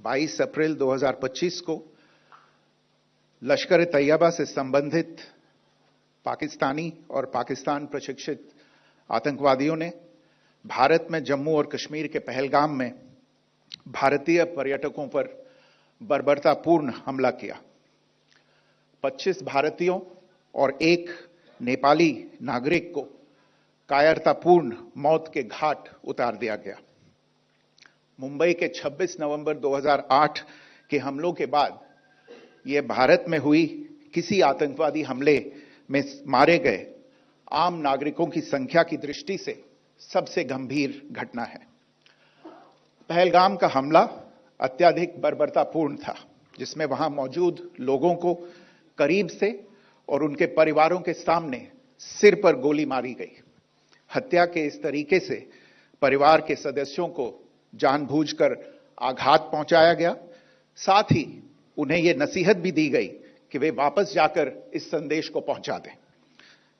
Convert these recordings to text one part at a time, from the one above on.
22 अप्रैल 2025 को लश्कर तैयबा से संबंधित पाकिस्तानी और पाकिस्तान प्रशिक्षित आतंकवादियों ने भारत में जम्मू और कश्मीर के पहलगाम में भारतीय पर्यटकों पर बर्बरतापूर्ण हमला किया। 25 भारतीयों और एक नेपाली नागरिक को कायरतापूर्ण मौत के घाट उतार दिया गया। मुंबई के 26 नवंबर 2008 के हमलों के बाद यह भारत में हुई किसी आतंकवादी हमले में मारे गए आम नागरिकों की संख्या की दृष्टि से सबसे गंभीर घटना है। पहलगाम का हमला अत्यधिक बर्बरतापूर्ण था, जिसमें वहां मौजूद लोगों को करीब से और उनके परिवारों के सामने सिर पर गोली मारी गई। हत्या के इस तरीके से परिवार के सदस्यों को जानबूझकर आघात पहुंचाया गया। साथ ही उन्हें यह नसीहत भी दी गई कि वे वापस जाकर इस संदेश को पहुंचा दें।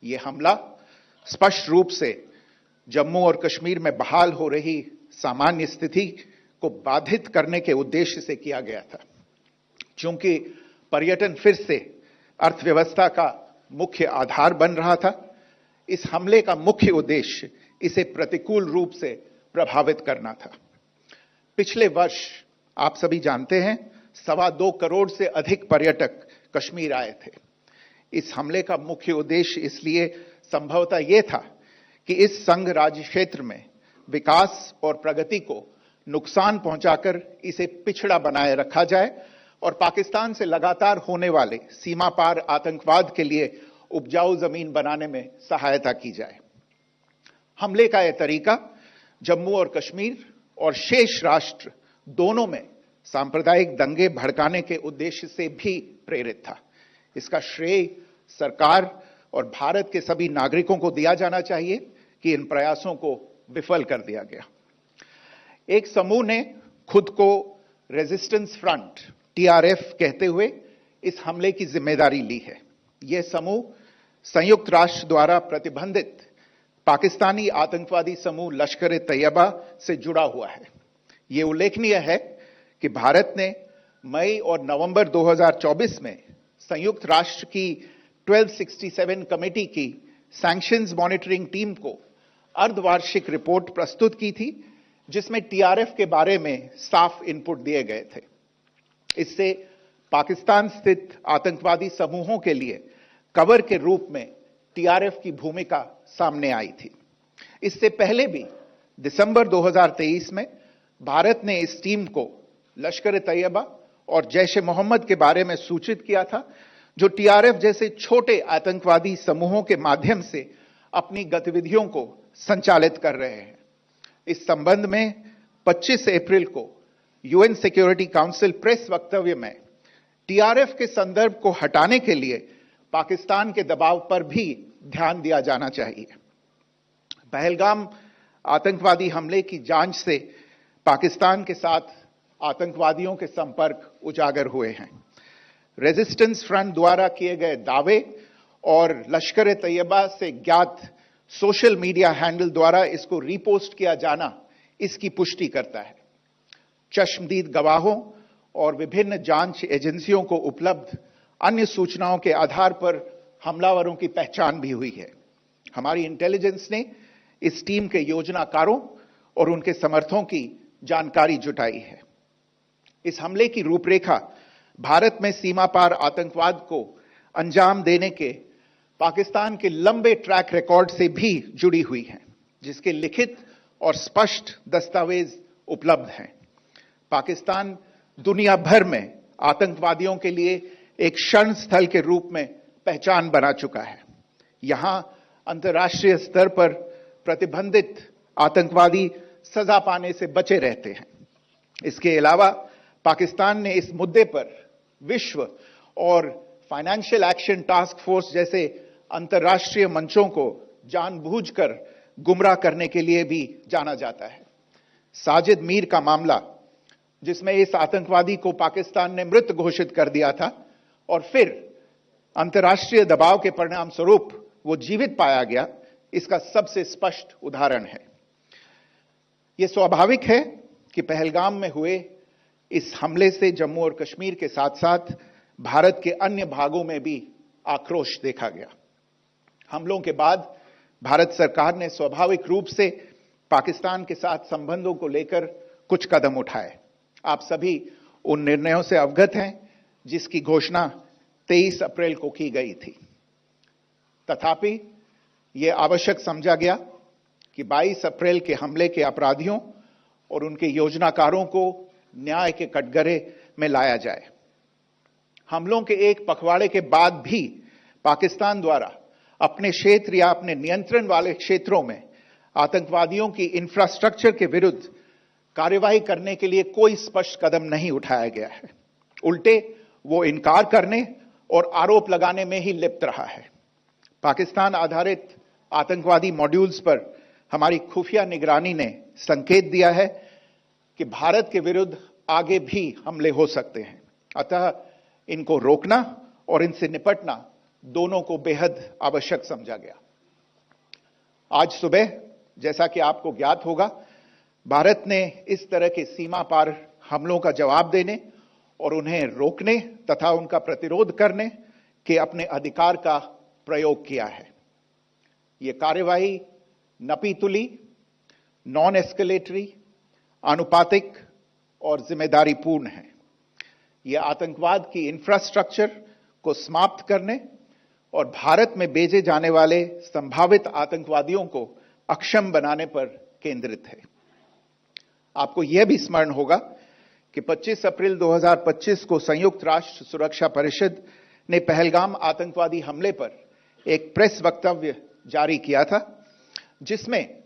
यह हमला स्पष्ट रूप से जम्मू और कश्मीर में बहाल हो रही सामान्य स्थिति को बाधित करने के उद्देश्य से किया गया था। चूंकि पर्यटन फिर से अर्थव्यवस्था का मुख्य आधार बन रहा था, इस हमले का मुख्य उद्देश्य इसे प्रतिकूल रूप से प्रभावित करना था। पिछले वर्ष आप सभी जानते हैं 2.25 करोड़ से अधिक पर्यटक कश्मीर आए थे। इस हमले का मुख्य उद्देश्य इसलिए संभवतः यह था कि इस संघ राज्य क्षेत्र में विकास और प्रगति को नुकसान पहुंचाकर इसे पिछड़ा बनाए रखा जाए और पाकिस्तान से लगातार होने वाले सीमा पार आतंकवाद के लिए उपजाऊ जमीन बनाने में सहायता की जाए। हमले का यह तरीका जम्मू और कश्मीर और शेष राष्ट्र दोनों में सांप्रदायिक दंगे भड़काने के उद्देश्य से भी प्रेरित था। इसका श्रेय सरकार और भारत के सभी नागरिकों को दिया जाना चाहिए कि इन प्रयासों को विफल कर दिया गया। एक समूह ने खुद को रेजिस्टेंस फ्रंट टीआरएफ कहते हुए इस हमले की जिम्मेदारी ली है। यह समूह संयुक्त राष्ट्र द्वारा प्रतिबंधित पाकिस्तानी आतंकवादी समूह लश्कर तैयबा से जुड़ा हुआ है। यह उल्लेखनीय है कि भारत ने मई और नवंबर 2024 में संयुक्त राष्ट्र की 1267 कमेटी की सैंक्शंस मॉनिटरिंग टीम को अर्धवार्षिक रिपोर्ट प्रस्तुत की थी, जिसमें टीआरएफ के बारे में साफ इनपुट दिए गए थे। इससे पाकिस्तान स्थित आतंकवादी समूहों के लिए कवर के रूप में टीआरएफ की भूमिका सामने आई थी। इससे पहले भी दिसंबर 2023 में भारत ने इस टीम को लश्कर तैयबा और जैश ए मोहम्मद के बारे में सूचित किया था, जो टीआरएफ जैसे छोटे आतंकवादी समूहों के माध्यम से अपनी गतिविधियों को संचालित कर रहे हैं। इस संबंध में 25 अप्रैल को यूएन सिक्योरिटी काउंसिल प्रेस वक्तव्य में टीआरएफ के संदर्भ को हटाने के लिए पाकिस्तान के दबाव पर भी ध्यान दिया जाना चाहिए। पहलगाम आतंकवादी हमले की जांच से पाकिस्तान के साथ आतंकवादियों के संपर्क उजागर हुए हैं। रेजिस्टेंस फ्रंट द्वारा किए गए दावे और लश्कर तैयबा से ज्ञात सोशल मीडिया हैंडल द्वारा इसको रीपोस्ट किया जाना इसकी पुष्टि करता है। चश्मदीद गवाहों और विभिन्न जांच एजेंसियों को उपलब्ध अन्य सूचनाओं के आधार पर हमलावरों की पहचान भी हुई है। हमारी इंटेलिजेंस ने इस टीम के योजनाकारों और उनके समर्थकों की जानकारी जुटाई है। इस हमले की रूपरेखा भारत में सीमा पार आतंकवाद को अंजाम देने के पाकिस्तान के लंबे ट्रैक रिकॉर्ड से भी जुड़ी हुई है, जिसके लिखित और स्पष्ट दस्तावेज उपलब्ध हैं। पाकिस्तान दुनिया भर में आतंकवादियों के लिए एक शरण स्थल के रूप में पहचान बना चुका है। यहां अंतर्राष्ट्रीय स्तर पर प्रतिबंधित आतंकवादी सजा पाने से बचे रहते हैं। इसके अलावा पाकिस्तान ने इस मुद्दे पर विश्व और फाइनेंशियल एक्शन टास्क फोर्स जैसे अंतर्राष्ट्रीय मंचों को जानबूझकर गुमराह करने के लिए भी जाना जाता है। साजिद मीर का मामला, जिसमें इस आतंकवादी को पाकिस्तान ने मृत घोषित कर दिया था और फिर अंतर्राष्ट्रीय दबाव के परिणाम स्वरूप वो जीवित पाया गया, इसका सबसे स्पष्ट उदाहरण है। यह स्वाभाविक है कि पहलगाम में हुए इस हमले से जम्मू और कश्मीर के साथ साथ भारत के अन्य भागों में भी आक्रोश देखा गया। हमलों के बाद भारत सरकार ने स्वाभाविक रूप से पाकिस्तान के साथ संबंधों को लेकर कुछ कदम उठाए। आप सभी उन निर्णयों से अवगत हैं जिसकी घोषणा 23 अप्रैल को की गई थी। तथापि यह आवश्यक समझा गया कि 22 अप्रैल के हमले के अपराधियों और उनके योजनाकारों को न्याय के कटघरे में लाया जाए। हमलों के एक पखवाड़े के बाद भी पाकिस्तान द्वारा अपने क्षेत्र या अपने नियंत्रण वाले क्षेत्रों में आतंकवादियों की इंफ्रास्ट्रक्चर के विरुद्ध कार्रवाई करने के लिए कोई स्पष्ट कदम नहीं उठाया गया है। उल्टे वो इनकार करने और आरोप लगाने में ही लिप्त रहा है। पाकिस्तान आधारित आतंकवादी मॉड्यूल्स पर हमारी खुफिया निगरानी ने संकेत दिया है कि भारत के विरुद्ध आगे भी हमले हो सकते हैं। अतः इनको रोकना और इनसे निपटना दोनों को बेहद आवश्यक समझा गया। आज सुबह, जैसा कि आपको ज्ञात होगा, भारत ने इस तरह के सीमा पार हमलों का जवाब देने और उन्हें रोकने तथा उनका प्रतिरोध करने के अपने अधिकार का प्रयोग किया है। यह कार्यवाही नपीतुली, नॉन एस्केलेटरी, आनुपातिक और जिम्मेदारीपूर्ण है। यह आतंकवाद की इंफ्रास्ट्रक्चर को समाप्त करने और भारत में भेजे जाने वाले संभावित आतंकवादियों को अक्षम बनाने पर केंद्रित है। आपको यह भी स्मरण होगा कि 25 अप्रैल 2025 को संयुक्त राष्ट्र सुरक्षा परिषद ने पहलगाम आतंकवादी हमले पर एक प्रेस वक्तव्य जारी किया था, जिसमें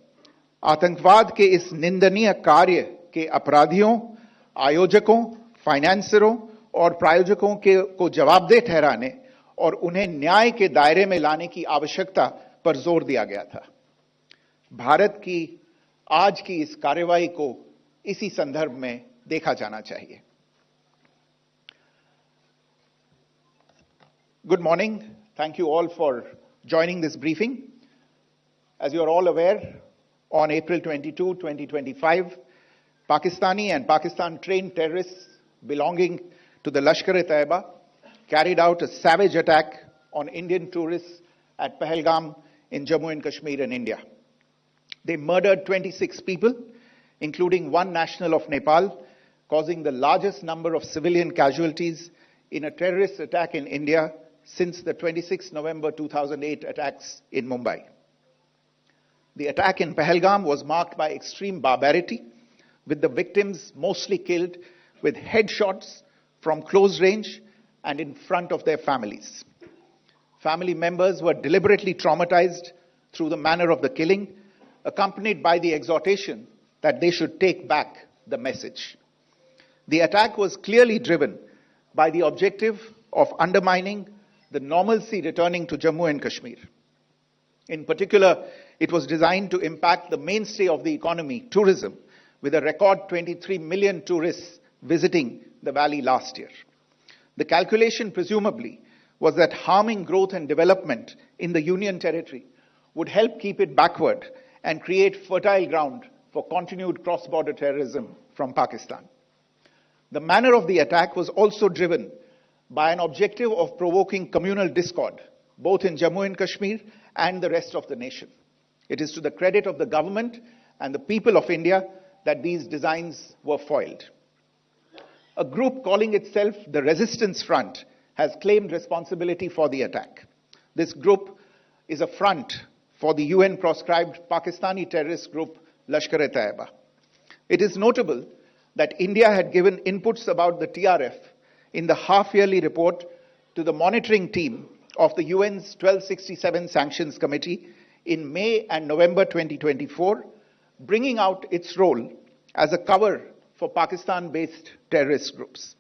आतंकवाद के इस निंदनीय कार्य के अपराधियों, आयोजकों, फाइनेंसरों और प्रायोजकों को जवाबदेह ठहराने और उन्हें न्याय के दायरे में लाने की आवश्यकता पर जोर दिया गया था। भारत की आज की इस कार्रवाई को इसी संदर्भ में देखा जाना चाहिए। Good morning. Thank you all for joining this briefing. As you are all aware, on April 22, 2025, Pakistani and Pakistan-trained terrorists belonging to the Lashkar-e-Taiba carried out a savage attack on Indian tourists at Pahalgam in Jammu and Kashmir in India. They murdered 26 people, including one national of Nepal, causing the largest number of civilian casualties in a terrorist attack in India since the 26 November 2008 attacks in Mumbai. The attack in Pahalgam was marked by extreme barbarity, with the victims mostly killed with headshots from close range and in front of their families. Family members were deliberately traumatized through the manner of the killing, accompanied by the exhortation that they should take back the message. The attack was clearly driven by the objective of undermining the normalcy returning to Jammu and Kashmir. In particular, it was designed to impact the mainstay of the economy, tourism, with a record 23 million tourists visiting the valley last year. The calculation, presumably, was that harming growth and development in the Union territory would help keep it backward and create fertile ground for continued cross-border terrorism from Pakistan. The manner of the attack was also driven by an objective of provoking communal discord, both in Jammu and Kashmir and the rest of the nation. It is to the credit of the government and the people of India that these designs were foiled. A group calling itself the Resistance Front has claimed responsibility for the attack. This group is a front for the UN-proscribed Pakistani terrorist group Lashkar-e-Taiba. It is notable that India had given inputs about the TRF in the half-yearly report to the monitoring team of the UN's 1267 Sanctions Committee in May and November 2024, bringing out its role as a cover for Pakistan-based terrorist groups.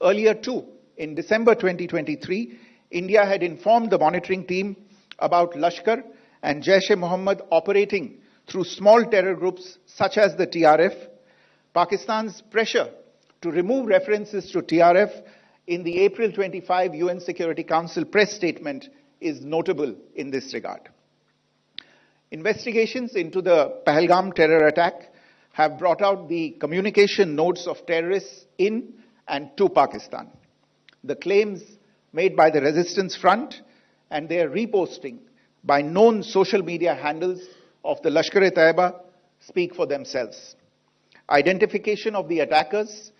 Earlier too, in December 2023, India had informed the monitoring team about Lashkar and Jaish-e-Mohammed operating through small terror groups such as the TRF. Pakistan's pressure to remove references to TRF in the April 25 UN Security Council press statement is notable in this regard. Investigations into the Pahalgam terror attack have brought out the communication notes of terrorists in and to Pakistan, the claims made by the Resistance Front and their reposting by known social media handles of the Lashkar-e-Taiba speak for themselves. Identification of the attackers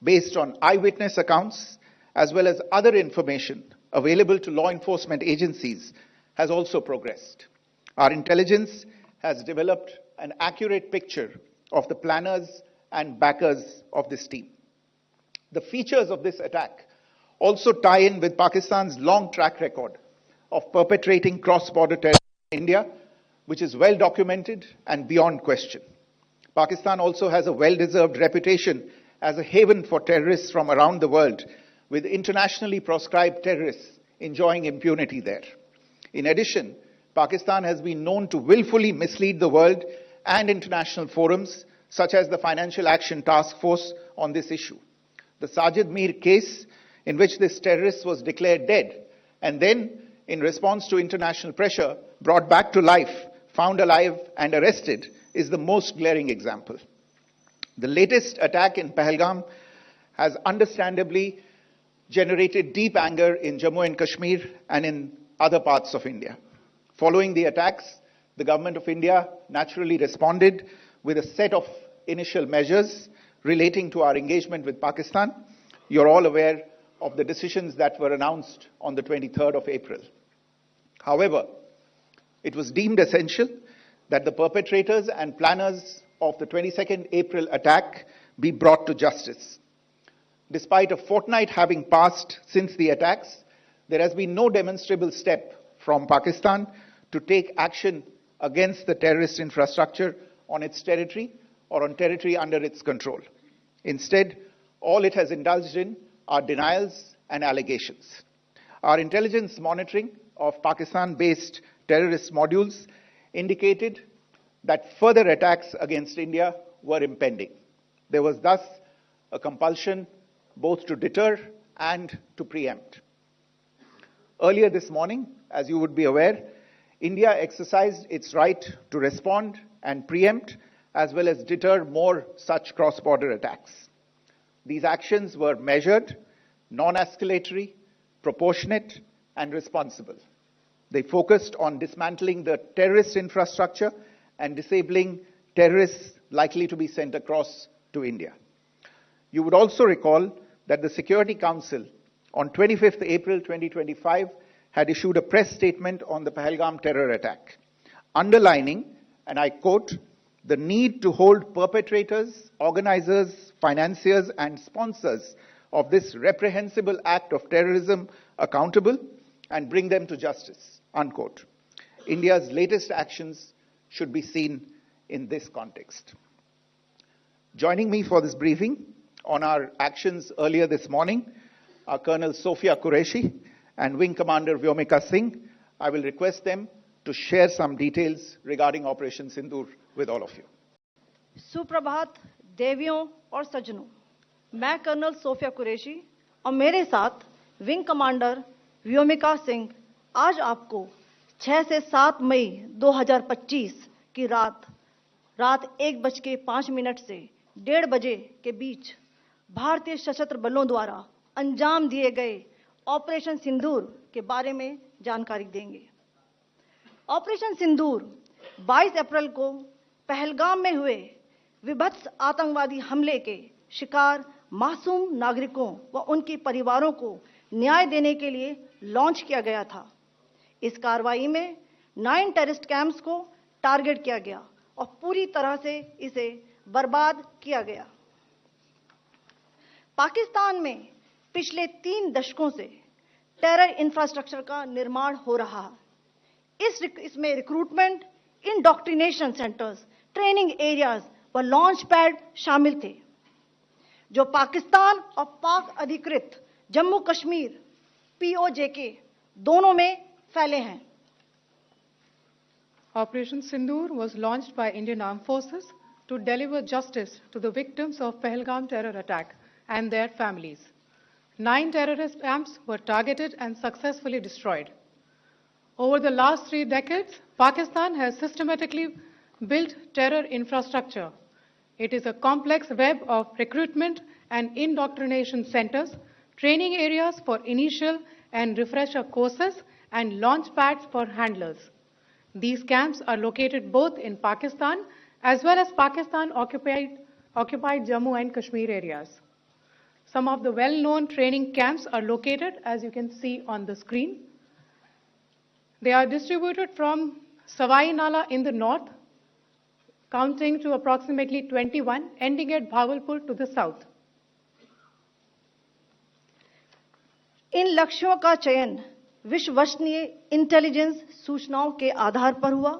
based on eyewitness accounts as well as other information available to law enforcement agencies has also progressed. Our intelligence has developed an accurate picture of the planners and backers of this team. The features of this attack also tie in with Pakistan's long track record of perpetrating cross-border terrorism in India, which is well documented and beyond question. Pakistan also has a well-deserved reputation as a haven for terrorists from around the world, with internationally proscribed terrorists enjoying impunity there. In addition, Pakistan has been known to willfully mislead the world and international forums, such as the Financial Action Task Force, on this issue. The Sajid Mir case, in which this terrorist was declared dead and then, in response to international pressure, brought back to life, found alive and arrested, is the most glaring example. The latest attack in Pahalgam has understandably generated deep anger in Jammu and Kashmir and in other parts of India. Following the attacks, the government of India naturally responded with a set of initial measures relating to our engagement with Pakistan. You're all aware of the decisions that were announced on the 23rd of April. However, it was deemed essential that the perpetrators and planners of the 22nd April attack be brought to justice. Despite a fortnight having passed since the attacks, there has been no demonstrable step from Pakistan to take action against the terrorist infrastructure on its territory or on territory under its control. Instead, all it has indulged in are denials and allegations. Our intelligence monitoring of Pakistan-based terrorist modules indicated that further attacks against India were impending. There was thus a compulsion both to deter and to preempt. Earlier this morning, as you would be aware, India exercised its right to respond and preempt as well as deter more such cross-border attacks. These actions were measured, non-escalatory, proportionate, and responsible. They focused on dismantling the terrorist infrastructure and disabling terrorists likely to be sent across to India. You would also recall that the Security Council on 25th April 2025 had issued a press statement on the Pahalgam terror attack, underlining, and I quote, the need to hold perpetrators, organizers, financiers, and sponsors of this reprehensible act of terrorism accountable and bring them to justice, unquote. India's latest actions should be seen in this context. Joining me for this briefing on our actions earlier this morning are Colonel Sophia Qureshi and Wing Commander Vyomika Singh. I will request them to share some details regarding Operation Sindoor with all of you. सुप्रभात देवियों और सज्जनों, मैं colonel Sophia Qureshi और मेरे साथ wing commander Vyomika Singh आज आपको 6 से 7 मई 2025 की रात 1:05 से 1:30 बजे के बीच भारतीय सशस्त्र बलों द्वारा अंजाम दिए गए ऑपरेशन सिंदूर के बारे में जानकारी देंगे। ऑपरेशन सिंदूर 22 अप्रैल को पहलगाम में हुए विभत्स आतंकवादी हमले के शिकार मासूम नागरिकों व उनके परिवारों को न्याय देने के लिए लॉन्च किया गया था। इस कार्रवाई में 9 टेररिस्ट कैंप्स को टारगेट किया गया और पूरी तरह से इसे बर्बाद किया गया। पाकिस्तान में पिछले 3 दशकों से टेरर इंफ्रास्ट्रक्चर का निर्माण हो रहा है। इसमें recruitment, indoctrination centres, training areas व लॉन्च पैड शामिल थे, जो पाकिस्तान और पाक अधिकृत जम्मू कश्मीर POJK दोनों में फैले हैं। Operation Sindoor was launched by Indian Armed Forces to deliver justice to the victims of Pahalgam terror attack and their families. 9 terrorist camps were targeted and successfully destroyed. Over the last 3 decades, Pakistan has systematically built terror infrastructure It is a complex web of recruitment and indoctrination centers, training areas for initial and refresher courses, and launch pads for handlers. These camps are located both in Pakistan as well as Pakistan-occupied Jammu and Kashmir areas. Some of the well-known training camps are located, as you can see on the screen. They are distributed from Savai Nala in the north, counting to approximately 21, ending at Bhagalpur to the south. इन लक्ष्यों का चयन विश्वसनीय intelligence सूचनाओं के आधार पर हुआ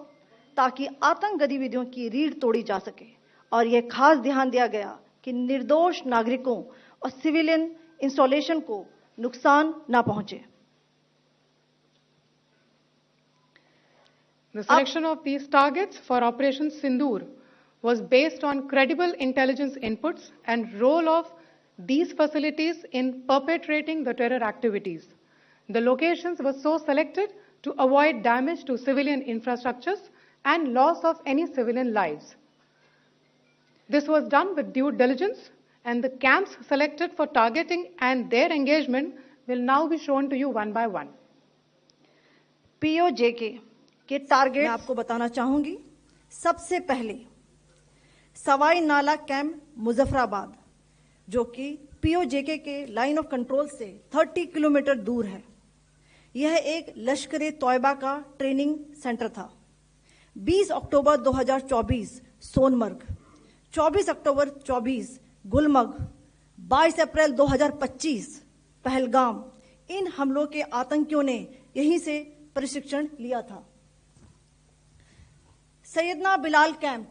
ताकि आतंक गतिविधियों की रीढ़ तोड़ी जा सके और यह खास ध्यान दिया गया कि निर्दोष नागरिकों और सिविलियन इंस्टॉलेशन को नुकसान न पहुंचे. The selection of these targets for Operation Sindoor was based on credible intelligence inputs and role of these facilities in perpetrating the terror activities. The locations were so selected to avoid damage to civilian infrastructures and loss of any civilian lives. This was done with due diligence, and the camps selected for targeting and their engagement will now be shown to you one by one. POJK के target मैं आपको बताना चाहूंगी. सबसे पहले सवाई नाला camp Muzaffarabad, जो कि पीओजेके के लाइन ऑफ कंट्रोल से 30 किलोमीटर दूर है. यह एक लश्कर-ए तौयबा का ट्रेनिंग सेंटर था. 20 अक्टूबर 2024 सोनमर्ग, 24 अक्टूबर 24 गुलमर्ग, 22 अप्रैल 2025 पहलगाम. इन हमलों के आतंकियों ने यहीं से प्रशिक्षण लिया था. सैयदना बिलाल कैंप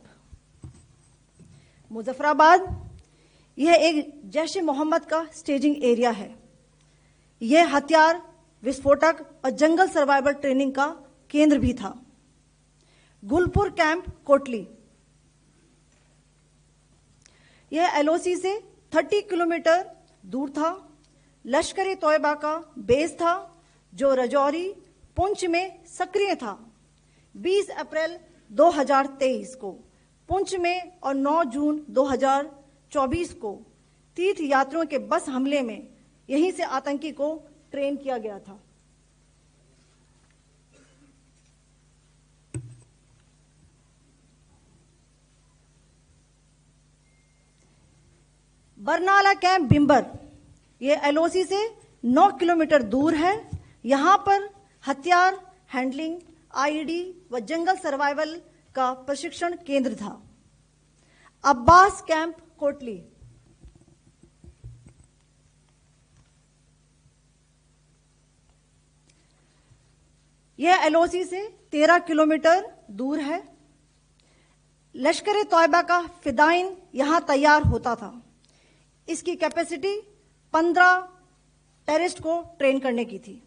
मुजफ्फराबाद, यह एक जैश ए मोहम्मद का स्टेजिंग एरिया है. यह हथियार, विस्फोटक और जंगल सर्वाइवल ट्रेनिंग का केंद्र भी था. गुलपुर कैंप कोटली, यह एलओसी से 30 किलोमीटर दूर था. लश्कर-ए तौयबा का बेस था जो रजौरी, पुंछ में सक्रिय था. 20 अप्रैल 2023 को पुंछ में और 9 जून 2024 को तीर्थ यात्रियों के बस हमले में यहीं से आतंकी को ट्रेन किया गया था. बरनाला कैंप बिंबर, यह एलओसी से 9 किलोमीटर दूर है. यहां पर हथियार, हैंडलिंग, आईईडी व जंगल सर्वाइवल का प्रशिक्षण केंद्र था. अब्बास कैंप कोटली, यह एलओसी से 13 किलोमीटर दूर है. लश्कर-ए तौयबा का फिदाइन यहां तैयार होता था. इसकी कैपेसिटी 15 टेररिस्ट को ट्रेन करने की थी.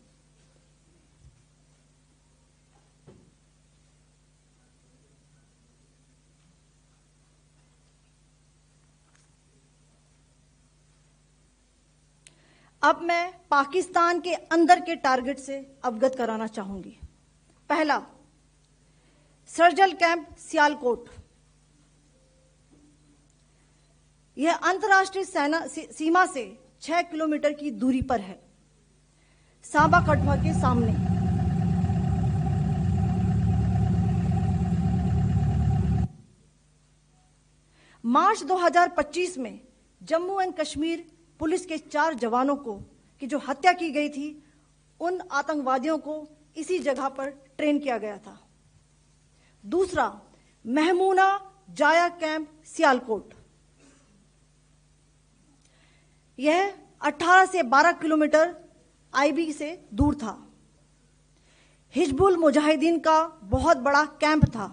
अब मैं पाकिस्तान के अंदर के टारगेट से अवगत कराना चाहूंगी. पहला, सर्जल कैंप सियालकोट. यह अंतर्राष्ट्रीय सीमा से 6 किलोमीटर की दूरी पर है, सांबा कठुआ के सामने. मार्च 2025 में जम्मू एंड कश्मीर पुलिस के 4 जवानों को की जो हत्या की गई थी, उन आतंकवादियों को इसी जगह पर ट्रेन किया गया था. दूसरा, महमूना जाया कैंप सियालकोट. यह 18 से 12 किलोमीटर आईबी से दूर था. हिजबुल मुजाहिदीन का बहुत बड़ा कैंप था.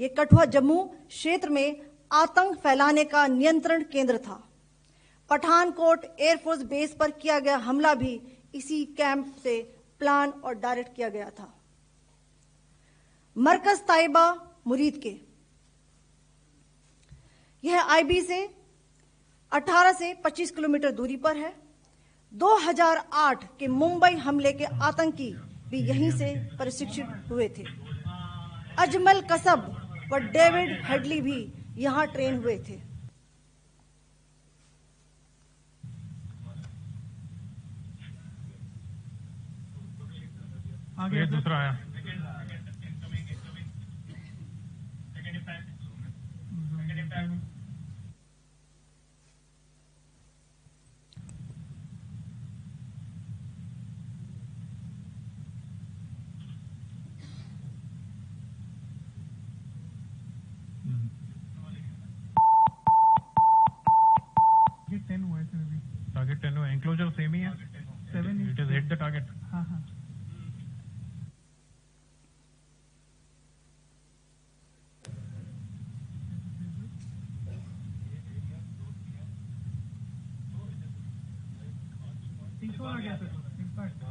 यह कठुआ जम्मू क्षेत्र में आतंक फैलाने का नियंत्रण केंद्र था. पठानकोट एयरफोर्स बेस पर किया गया हमला भी इसी कैंप से प्लान और डायरेक्ट किया गया था. मरकज ताइबा मुरीद के, यह आईबी से 18 से 25 किलोमीटर दूरी पर है. 2008 के मुंबई हमले के आतंकी भी यहीं से प्रशिक्षित हुए थे. अजमल कसब व डेविड हेडली भी यहां ट्रेन हुए थे। आगे दूसरा आया। टारगेट 10 हुआ, एंक्लोजर सेम ही है, 7 it is hit the target. हाँ हाँ आ गया सर, इम्पैक्ट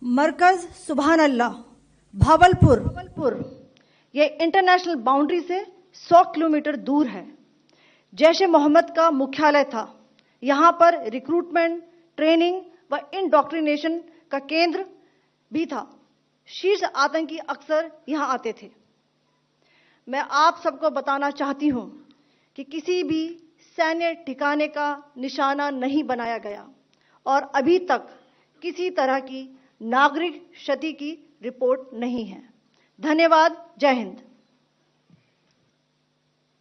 मरकज सुभान अल्लाह भावलपुर ये इंटरनेशनल बाउंड्री से 100 किलोमीटर दूर है। जैश ए मोहम्मद का मुख्यालय था। यहां पर रिक्रूटमेंट, ट्रेनिंग व इंडॉक्ट्रिनेशन का केंद्र भी था। शीर्ष आतंकी अक्सर यहां आते थे। मैं आप सबको बताना चाहती हूं कि किसी भी सैन्य ठिकाने का निशाना नहीं बनाया गया और अभी तक किसी तरह की नागरिक क्षति की रिपोर्ट नहीं है। धन्यवाद। जय Hind.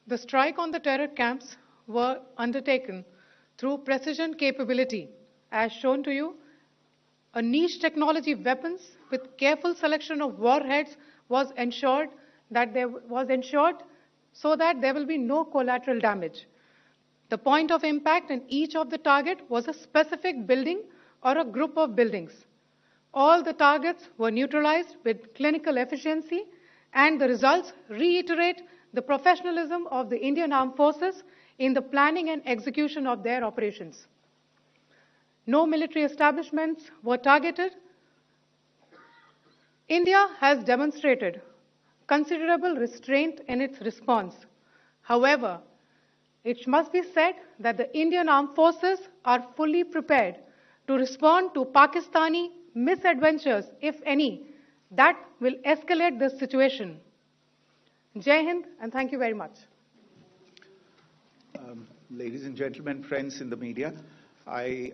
The strike on the terror camps were undertaken through precision capability, as shown to you. A niche technology weapons with careful selection of warheads was ensured so that there will be no collateral damage. The point of impact in each of the target was a specific building or a group of buildings. All the targets were neutralized with clinical efficiency, and the results reiterate the professionalism of the Indian Armed Forces in the planning and execution of their operations. No military establishments were targeted. India has demonstrated considerable restraint in its response. However, it must be said that the Indian Armed Forces are fully prepared to respond to Pakistani misadventures, if any, that will escalate the situation. Jai Hind, and thank you very much. Ladies and gentlemen, friends in the media, I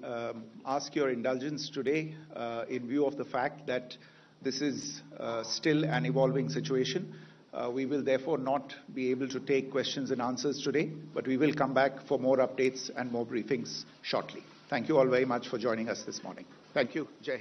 ask your indulgence today in view of the fact that this is still an evolving situation. We will therefore not be able to take questions and answers today, but we will come back for more updates and more briefings shortly. Thank you all very much for joining us this morning. Thank you. Jai Hind.